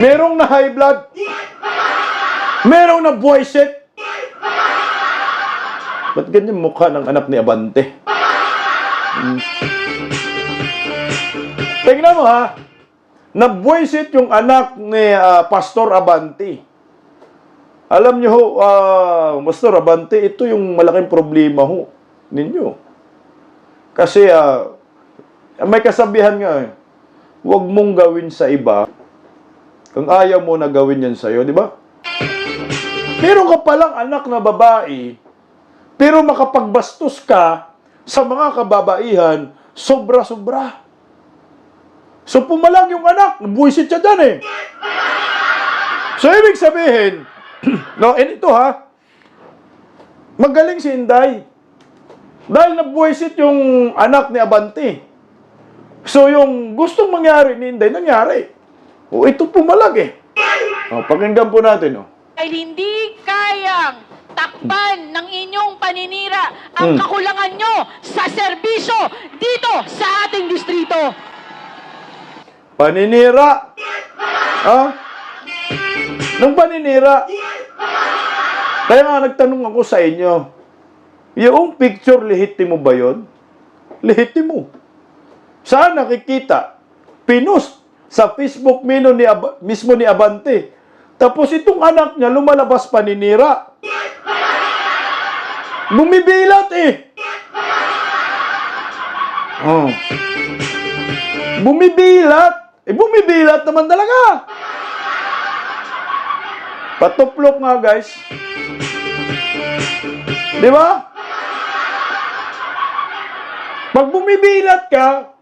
Merong na high blood. Merong na buwisit. Ba't ganyan mukha ng anak ni Abante? Tingnan mo ha. Nabwisit yung anak ni Pastor Abante. Alam nyo ho, Pastor Abante, ito yung malaking problema ho ninyo. Kasi may kasabihan nga huwag mong gawin sa iba kung ayaw mo na gawin yan sa'yo, di ba? Meron ka palang anak na babae, pero makapagbastos ka sa mga kababaihan, sobra-sobra. So, pumalag yung anak, buwisit siya dyan eh. So, ibig sabihin, no, and ito ha, magaling si Inday. Dahil nabuwisit yung anak ni Abante. So, yung gustong mangyari ni Inday, nangyari. O, ito pumalag eh. O, pakinggan po natin, o. Ay hindi kayang takpan ng inyong paninira ang kakulangan nyo sa serbisyo dito sa ating distrito. Paninira. Ha? Nung paninira. Kaya nga nagtanong ako sa inyo, yung picture, lehitimo ba yun? Lehitimo. Saan nakikita? Pinost sa Facebook mismo ni Abante. Tapos itong anak niya lumalabas paninira. Bumibilat eh. Oh. Bumibilat. Bumibilat naman talaga. Patuplok nga guys. Di ba? Pag bumibilat ka,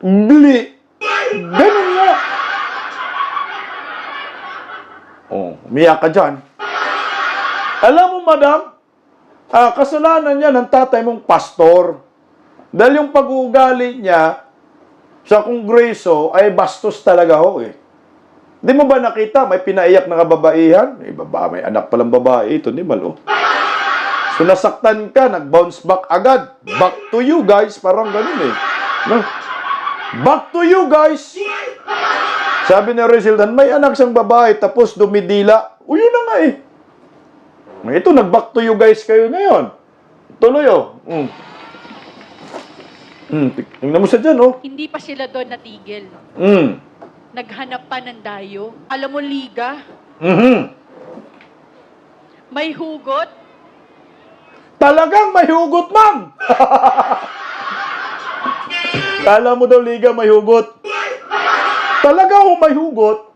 bili. Ganun nga. Oh, umiyak ka dyan. Alam mo, madam, kasalanan niya ng tatay mong pastor. Dahil yung pag-uugali niya sa kongreso ay bastos talaga ho eh. Di mo ba nakita, may pinaiyak na kababaihan? May anak palang babae, ito ni Malo. So nasaktan ka, nag-bounce back agad. Back to you guys, parang ganun eh. No? Back to you guys. Sabi ni Rizaldan, may anak siyang babae, tapos dumidila. O yun na nga eh. Ito, nag-back to you guys kayo ngayon. Tuloy oh. Tingnan mo siya dyan oh. Hindi pa sila doon natigil. Naghanap pa ng dayo. Alam mo, Liga, may hugot. Talagang may hugot, ma'am! Kala mo daw, Liga, may hugot. Talaga ho may hugot.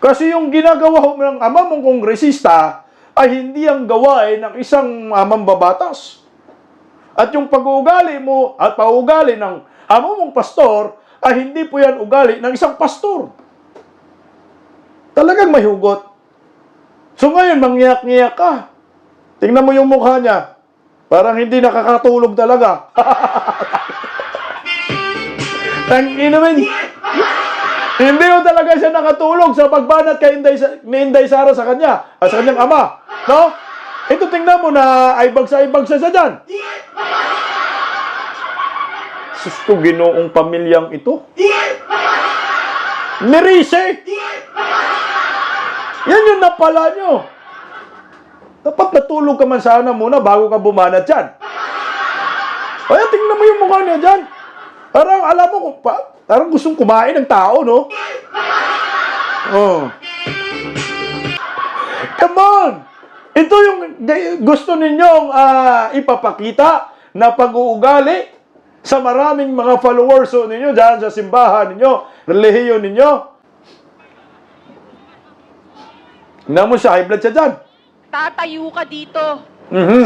Kasi yung ginagawa ho ng ama mong kongresista ay hindi ang gawain ng isang mambabatas. At yung pag-uugali mo at paugali ng ama mong pastor ay hindi po yan ugali ng isang pastor. Talagang may hugot. So ngayon, mangyak-ngiyak ka. Tingnan mo yung mukha niya. Parang hindi nakakatulog talaga. Inumin. Hindi mo talaga siya nakatulog sa pagbanat kay ni Inday Sara sa kanya, sa kanyang ama. No? Ito tingnan mo na ay bagsa siya dyan. Sus ko, ginoong pamilyang ito. Nirise. Yan yung napala nyo. Dapat natulog ka man sana muna bago ka bumanat dyan. Kaya tingnan mo yung mukha niya dyan. Parang alam mo, parang gustong kumain ng tao, no? Oh. Come on! Ito yung gusto ninyong ipapakita na pag-uugali sa maraming mga followers ninyo dyan sa simbahan ninyo, relihiyon ninyo. Tingnan mo siya, high blood siya dyan. Tatayo ka dito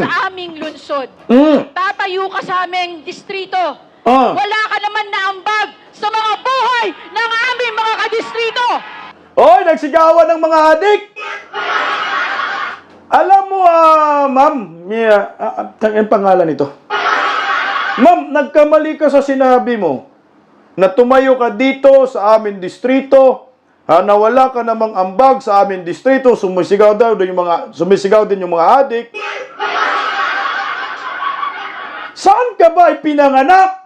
sa aming lungsod. Tatayo ka sa aming distrito. Wala ka naman na ambag sa mga buhay ng aming mga kadistrito. Oy, nagsigawan ng mga adik. Alam mo, ma'am, ang pangalan nito. Ma'am, nagkamali ka sa sinabi mo na tumayo ka dito sa aming distrito, na wala ka namang ambag sa aming distrito, sumisigaw din yung mga adik. Saan ka ba ipinanganak?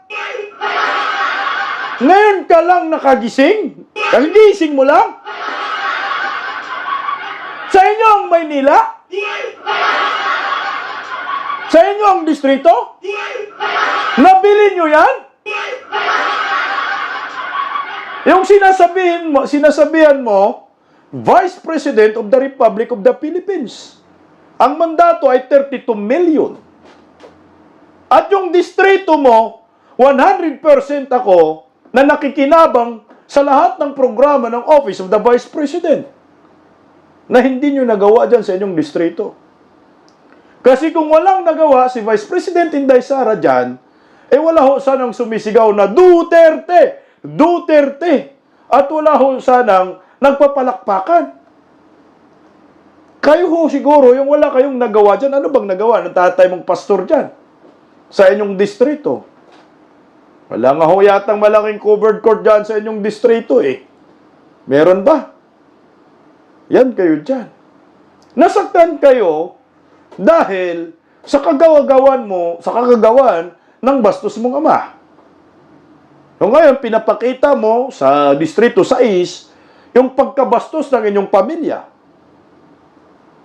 Ngayon ka lang nakagising? Kagising mo lang? Maynila? Sa inyo ang distrito? Nabili nyo yan? Yung sinasabihan mo, Vice President of the Republic of the Philippines. Ang mandato ay 32 million. At yung distrito mo, 100% ako na nakikinabang sa lahat ng programa ng Office of the Vice President na hindi nyo nagawa dyan sa inyong distrito. Kasi kung walang nagawa si Vice President Inday Sara dyan, wala ho sanang sumisigaw na Duterte! Duterte! At wala ho sanang nagpapalakpakan. Kayo ho siguro, yung wala kayong nagawa dyan, ano bang nagawa ng tatay mong pastor dyan? Sa inyong distrito. Wala nga ho yatang malaking covered court dyan sa inyong distrito Meron ba? Yan kayo dyan. Nasaktan kayo dahil sa kagagawan ng bastos mong ama. So ngayon, pinapakita mo sa distrito 6 yung pagkabastos ng inyong pamilya.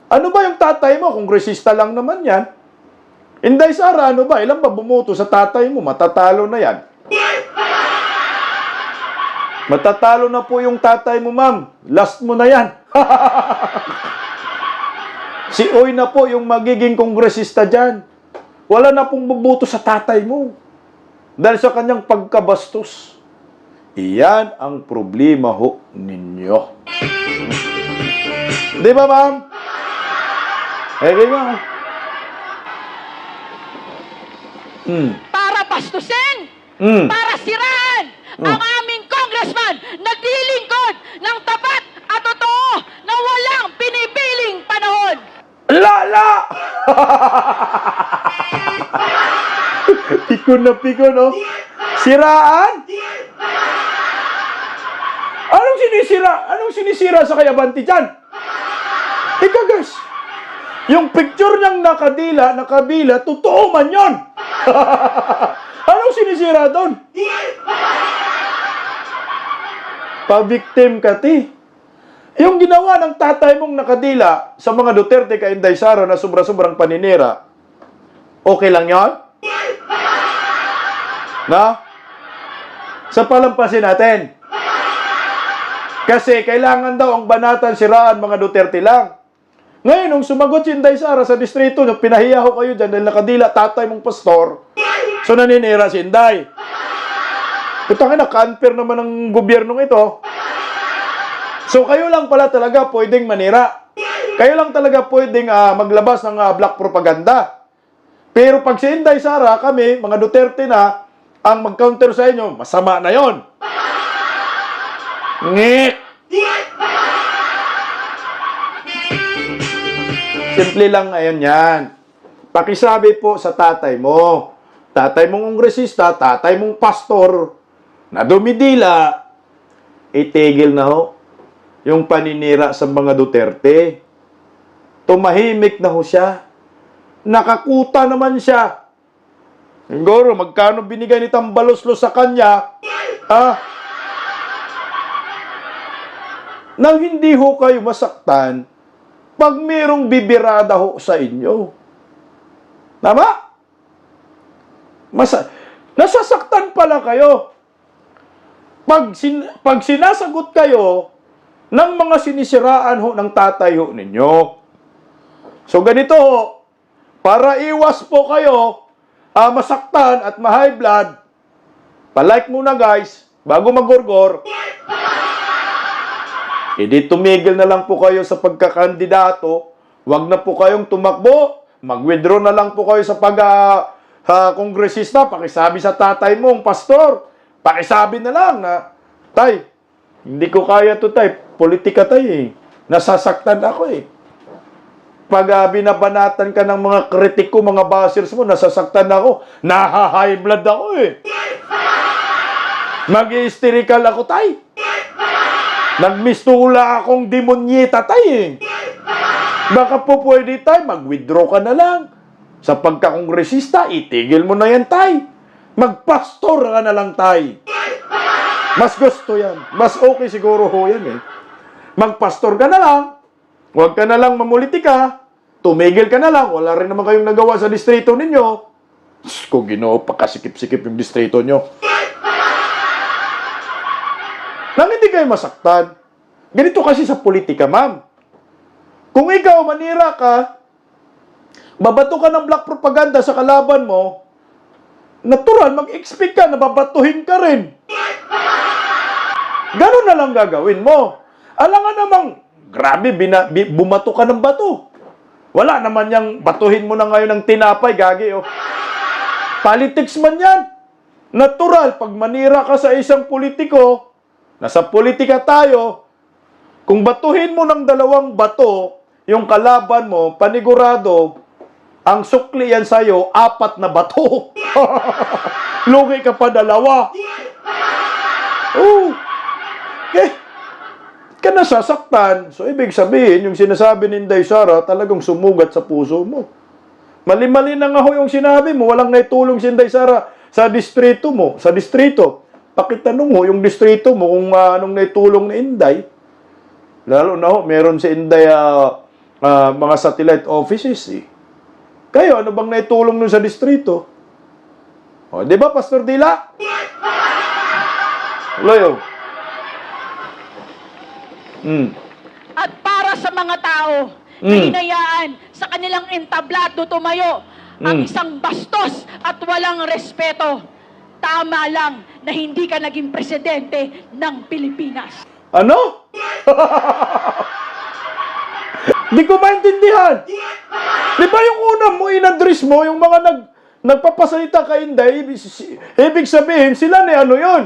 Ano ba yung tatay mo? Kongresista lang naman yan. Inday Sara, ano ba? Ilan ba bumoto sa tatay mo? Matatalo na yan. Matatalo na po yung tatay mo, ma'am. Last mo na yan. Si Oy na po yung magiging kongresista dyan. Wala na pong buboto sa tatay mo. Dahil sa kanyang pagkabastos. Iyan ang problema ho ninyo. Di ba, ma'am? Di ba? Para bastusin, para siraan ang aming congressman naglilingkod ng tapat at totoo na walang pinipiling panahon. Lala! Pikon na pikon, no? Siraan? Anong sinisira sa Kayabanti dyan? Ika, guys. Yung picture niyang nakabila, totoo man yun. Anong sinisira doon? Pa-victim ka, ti. Yung ginawa ng tatay mong nakadila sa mga Duterte kay Inday Sara na sobra-sobrang paninira, okay lang yon? Na? Sa palampasin natin. Kasi kailangan daw ang banatan siraan mga Duterte lang. Ngayon, nung sumagot si Inday Sara sa distrito, nung pinahiya ko kayo dyan dahil nakadila tatay mong pastor, so naninira si Inday. Putangin na, ka-unfair naman ng gobyernong ito. So kayo lang pala talaga pwedeng manira. Kayo lang talaga pwedeng maglabas ng black propaganda. Pero pag si Inday Sara, kami, mga Duterte na, ang mag-counter sa inyo, masama na yon. Ngik! Simple lang ngayon yan. Pakisabi po sa tatay mo. Tatay mong kongresista, tatay mong pastor, na dumidila, itigil na ho yung paninira sa mga Duterte. Tumahimik na ho siya. Nakakuta naman siya. Siguro, magkano binigay ni Tambaloslo sa kanya, nang hindi ho kayo masaktan, pag mayroong bibirada ho sa inyo. Tama? Nasasaktan pala kayo. Pag sinasagot kayo ng mga sinisiraan ho ng tatay ho ninyo. So ganito ho, para iwas po kayo masaktan at ma-high blood, palike muna guys, bago mag-gorgor, edi tumigil na lang po kayo sa pagkakandidato, wag na po kayong tumakbo, mag-withdraw na lang po kayo sa kongresista, pakisabi sa tatay mong pastor, pakisabi na lang na, tay, hindi ko kaya to tay, politika tay nasasaktan ako Pag binabanatan ka ng mga kritiko, mga bashers mo, nasasaktan ako, naha-high blood ako Mag-hysterical ako tay. Nagmistula akong demonyeta tay Baka po pwede tay, mag-withdraw ka na lang. Sa pagkakongresista, itigil mo na yan tay. Magpastor ka na lang tay. Mas gusto yan. Mas okay siguro ho yan Magpastor ka na lang. Huwag ka na lang mamulitika. Tumigil ka na lang. Wala rin naman kayong nagawa sa distrito ninyo. Diyos ko, Ginoo, pakasikip-sikip yung distrito nyo. Nang hindi kayo masaktan. Ganito kasi sa politika, ma'am. Kung ikaw, manira ka, babato ka ng black propaganda sa kalaban mo, natural, mag-expect ka na babatuhin ka rin. Ganun na lang gagawin mo. Alam nga namang, grabe, bumato ka ng bato. Wala naman yang batuhin mo na ngayon ng tinapay, gagi, oh. Politics man yan. Natural, pag manira ka sa isang politiko, nasa politika tayo, kung batuhin mo ng 2 bato, yung kalaban mo, panigurado, ang sukli yan sa'yo, 4 na bato. Lugi ka pa 2. Oh. Okay. Ka nasasaktan. So, ibig sabihin, yung sinasabi ni Inday Sara, talagang sumugat sa puso mo. Mali-mali na nga ho yung sinabi mo, walang naitulong si Inday Sara sa distrito mo, sa distrito. Pakitanong mo yung distrito mo kung anong naitulong ni Inday. Lalo na ho, meron si Inday mga satellite offices eh. Kayo, ano bang naitulong nun sa distrito? O, di ba, Pastor Dila? Loyo. At para sa mga tao na hinayaan sa kanilang entablado tumayo ang isang bastos at walang respeto, tama lang na hindi ka naging presidente ng Pilipinas. Ano? Di ko maintindihan. Di ba yung una mo, in-address mo, yung mga nagpapasalita kay Inday, ibig sabihin, sila ni ano yun?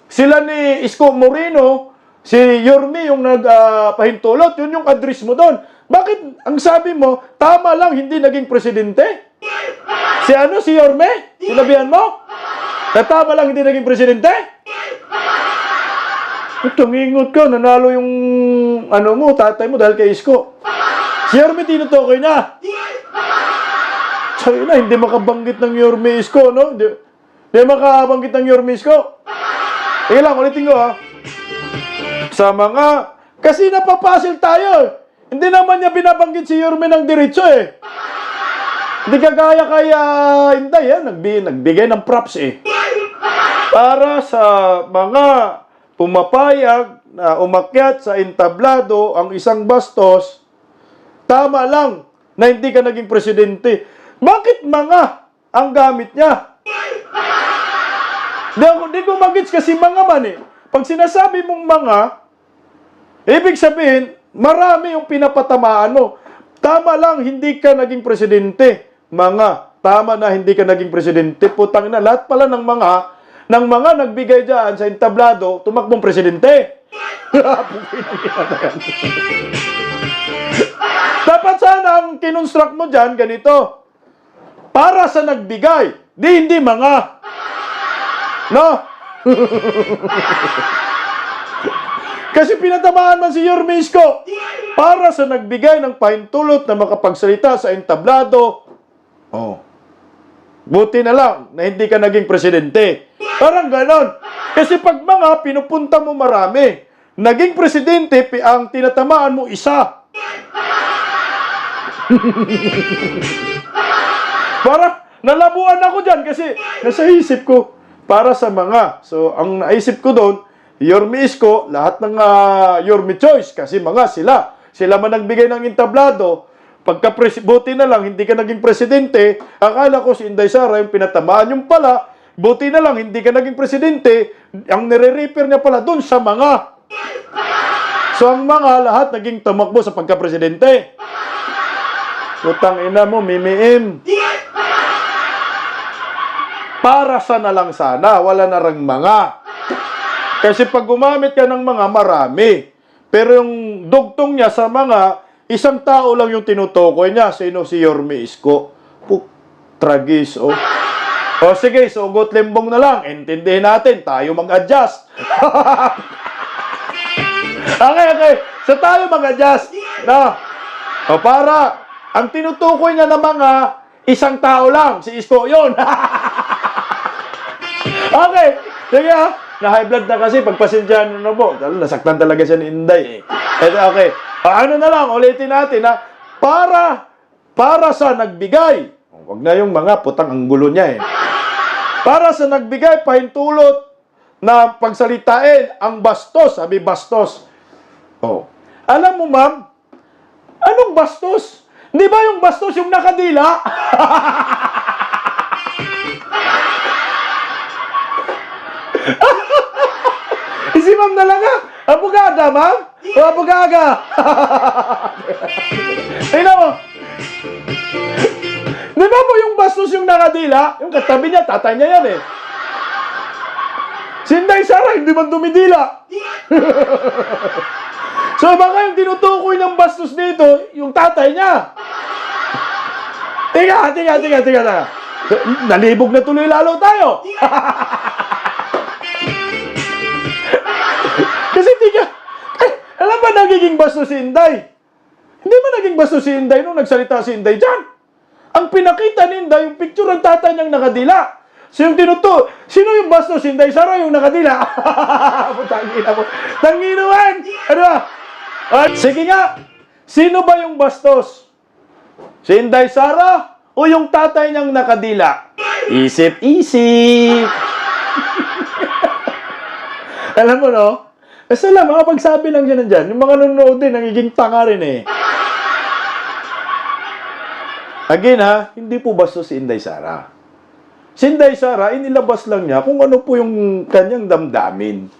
Sila ni Isko Moreno, si Yorme yung nagpahintulot, yun yung address mo doon. Bakit ang sabi mo, tama lang, hindi naging presidente? Si ano, si Yorme? Sinabihan mo? Na tama lang, hindi naging presidente? Tumingot ka, nanalo yung ano mo, tatay mo dahil kay Isko. Si Yorme tinutukoy na. Sabi na, hindi makabanggit ng Yorme Isko, no? Hindi makabanggit ng Yorme Isko. Sige lang, ulitin ko, ha? Sa mga, kasi napapasil tayo. Hindi naman niya binabanggit si Yorme ng diretso, eh. Hindi kagaya kay Inday, nagbigay ng props, eh. Para sa mga pumapayag na umakyat sa entablado ang isang bastos, tama lang na hindi ka naging presidente. Bakit mga ang gamit niya? Di ko magits kasi mga man eh. Pag sinasabi mong mga, ibig sabihin, marami yung pinapatamaan mo. Tama lang, hindi ka naging presidente. Mga, tama na hindi ka naging presidente. Putang na, lahat pala ng mga nagbigay dyan sa entablado, tumakbong presidente. Dapat sana ang kinonstruct mo dyan, ganito. Para sa nagbigay, hindi mga. No? Kasi pinatamaan man si Yorme Isko para sa nagbigay ng pahintulot na makapagsalita sa entablado. Oh. Buti na lang na hindi ka naging presidente. Parang ganon. Kasi pag mga pinupunta mo marami, naging presidente, ang tinatamaan mo isa. Para nalabuan ako dyan kasi nasa isip ko para sa mga. So, ang naisip ko doon, Yorme Isko, lahat ng Yorme Choice kasi mga sila man nagbigay ng entablado. Buti na lang, hindi ka naging presidente. Akala ko si Inday Sara yung pinatamaan. Yung pala, buti na lang, hindi ka naging presidente. Ang nire-repair niya pala doon sa mga. So, ang mga lahat naging tumakbo sa pagka-presidente. Utang ina mo, mimiim. Para sa na lang sana, wala na ring mga. Kasi pag gumamit ka ng mga, marami. Pero yung dugtong niya sa mga, isang tao lang yung tinutukoy niya. Sino? Si Yorme Isko. Tragis, oh. O sige, sugot limbong na lang. Intindihin natin, tayo mag-adjust. Okay. So tayo mag-adjust. No? O para, ang tinutukoy niya ng mga, isang tao lang. Si Isko yun. Okay. Sige ha. Na-high blood na kasi, pagpasensyahan na po. Nasaktan talaga siya ni Inday eh. Okay. Ano na lang, ulitin natin ha. Para sa nagbigay. Huwag na yung mga putang ang gulo niya eh. Para sa nagbigay, pahintulot na pagsalitain ang bastos. Sabi bastos. Oh. Alam mo ma'am, anong bastos? Di ba yung bastos yung nakadila? Si ma'am talaga. Abogada, ma'am? O abogaga? Tingnan mo. Di ba po yung bastos yung nakadila? Yung katabi niya, tatay niya yan eh. Si Inday Sara, hindi man dumidila. So baka yung tinutukoy ng bastos dito, yung tatay niya. Tiga. Nalibog na tuloy lalo tayo. Kasi alam ba nagiging bastos si Inday? Hindi ba naging bastos si Inday nung nagsalita si Inday dyan? Ang pinakita ni Inday, yung picture ng tatay niyang nakadila. So yung sino yung bastos? Si Inday Sara yung nakadila. Tangina mo. Tanginuan! Ano ba? At sige nga, sino ba yung bastos? Si Inday Sara o yung tatay niyang nakadila? Isip-isip. Alam mo no? Basta lang, makapagsabi lang siya nandyan. Yung mga nanonood din, nagiging tanga rin eh. Again ha, hindi po bastos si Inday Sara. Si Inday Sara, inilabas lang niya kung ano po yung kanyang damdamin.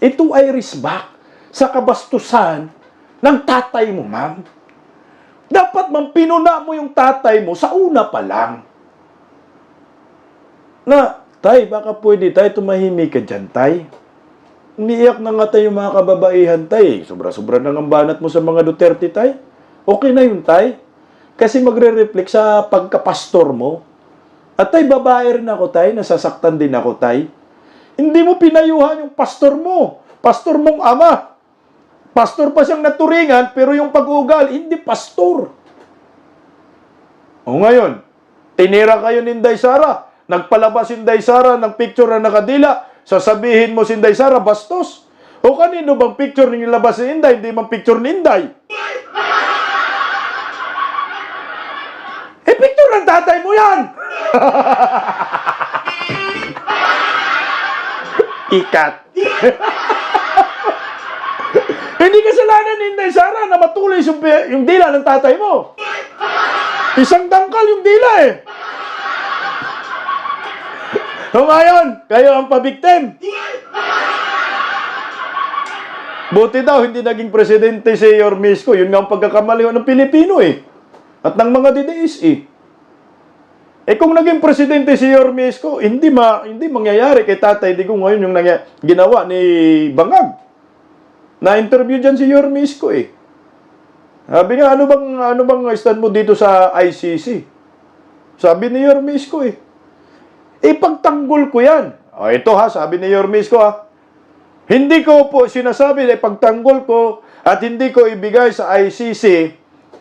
Ito ay respect sa kabastusan ng tatay mo, ma'am. Dapat pinuna mo yung tatay mo sa una pa lang. Na, tay, baka pwede tayo tumahimik ka dyan, tay. Umiiyak na nga tayo mga kababaihan, tay. Sobra-sobra na ang banat mo sa mga Duterte, tay. Okay na yun, tay. Kasi magre-reflect sa pagkapastor mo. At tay, babae rin ako, tay. Nasasaktan din ako, tay. Hindi mo pinayuhan yung pastor mo. Pastor mong ama. Pastor pa siyang naturingan, pero yung pag-uugal, hindi pastor. O ngayon, tinira kayo ni Inday Sara. Nagpalabas si Inday Sara ng picture na nakadila. Sasabihin mo si Inday Sara, bastos. O kanino bang picture nilabas ni Inday? Hindi man picture ni Inday. Picture ng tatay mo yan. Ikat. Hindi kasalanan ni Inday Sara na matulis yung dila ng tatay mo. Isang dangkal yung dila eh. So ngayon, kayo ang pabiktim. Buti daw, hindi naging presidente si Yormisco. Yun nga ang pagkakamali ng Pilipino eh. At ng mga DDS eh. Kung naging presidente si Yormisco, hindi mangyayari kay Tatay Digong ngayon yung ginawa ni Bangag. Na-interview dyan si Yormisco eh. Sabi nga, ano bang stand mo dito sa ICC? Sabi ni Yormisco eh. Ipagtanggol ko yan. O ito ha, sabi ni Yormisco ha. Hindi ko po sinasabi na ipagtanggol ko at hindi ko ibigay sa ICC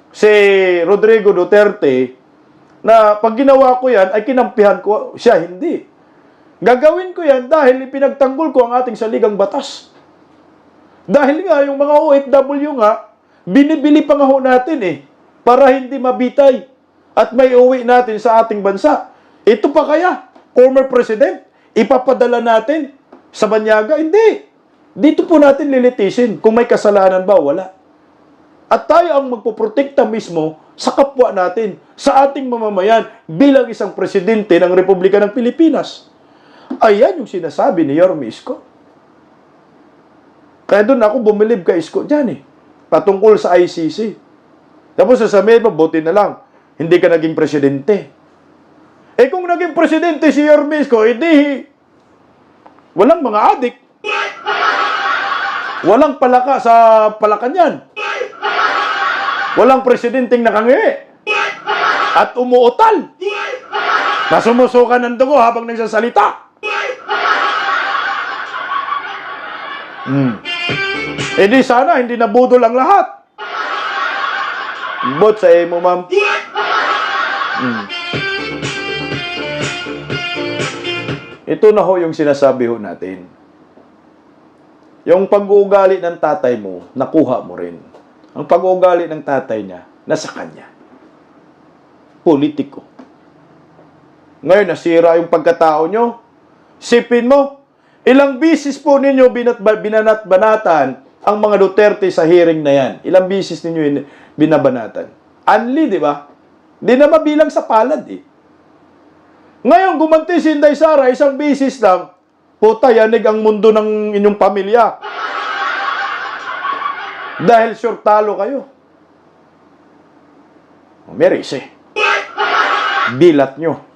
si Rodrigo Duterte na pag ginawa ko yan ay kinampihan ko siya. Hindi. Gagawin ko yan dahil ipinagtanggol ko ang ating saligang batas. Dahil nga yung mga OFW nga, binibili pa nga ho natin eh para hindi mabitay at may uwi natin sa ating bansa. Ito pa kaya, former president, ipapadala natin sa banyaga? Hindi. Dito po natin lilitisin kung may kasalanan ba o wala. At tayo ang magpoprotekta mismo sa kapwa natin, sa ating mamamayan bilang isang presidente ng Republika ng Pilipinas. Ayan yung sinasabi ni Yorme Isko. Kaya doon ako bumilib kay Isko dyan eh. Patungkol sa ICC. Tapos sasabihin mo, buti na lang, hindi ka naging presidente. Kung naging presidente si Yorme Isko, edi walang mga adik. Walang palaka sa palakan yan. Walang presidenteng nakangi. At umuutal. Nasumusukan ng dugo habang nagsasalita. Di sana, hindi nabudol ang lahat. Bot sa mo, ma'am. Ito na ho yung sinasabi ho natin. Yung pag-uugali ng tatay mo, nakuha mo rin. Ang pag-uugali ng tatay niya, nasa kanya. Politiko. Ngayon, nasira yung pagkatao nyo. Sipin mo, ilang bisis po ninyo binanat-banatan ang mga Duterte sa hearing na yan. Ilang bisis ninyo binabanatan. Anli, di ba? Di na mabilang sa palad, eh. Ngayon, gumanti si Inday Sara, isang bisis lang, puta, yanig ang mundo ng inyong pamilya. Dahil sure talo kayo. Merise. Bilat nyo.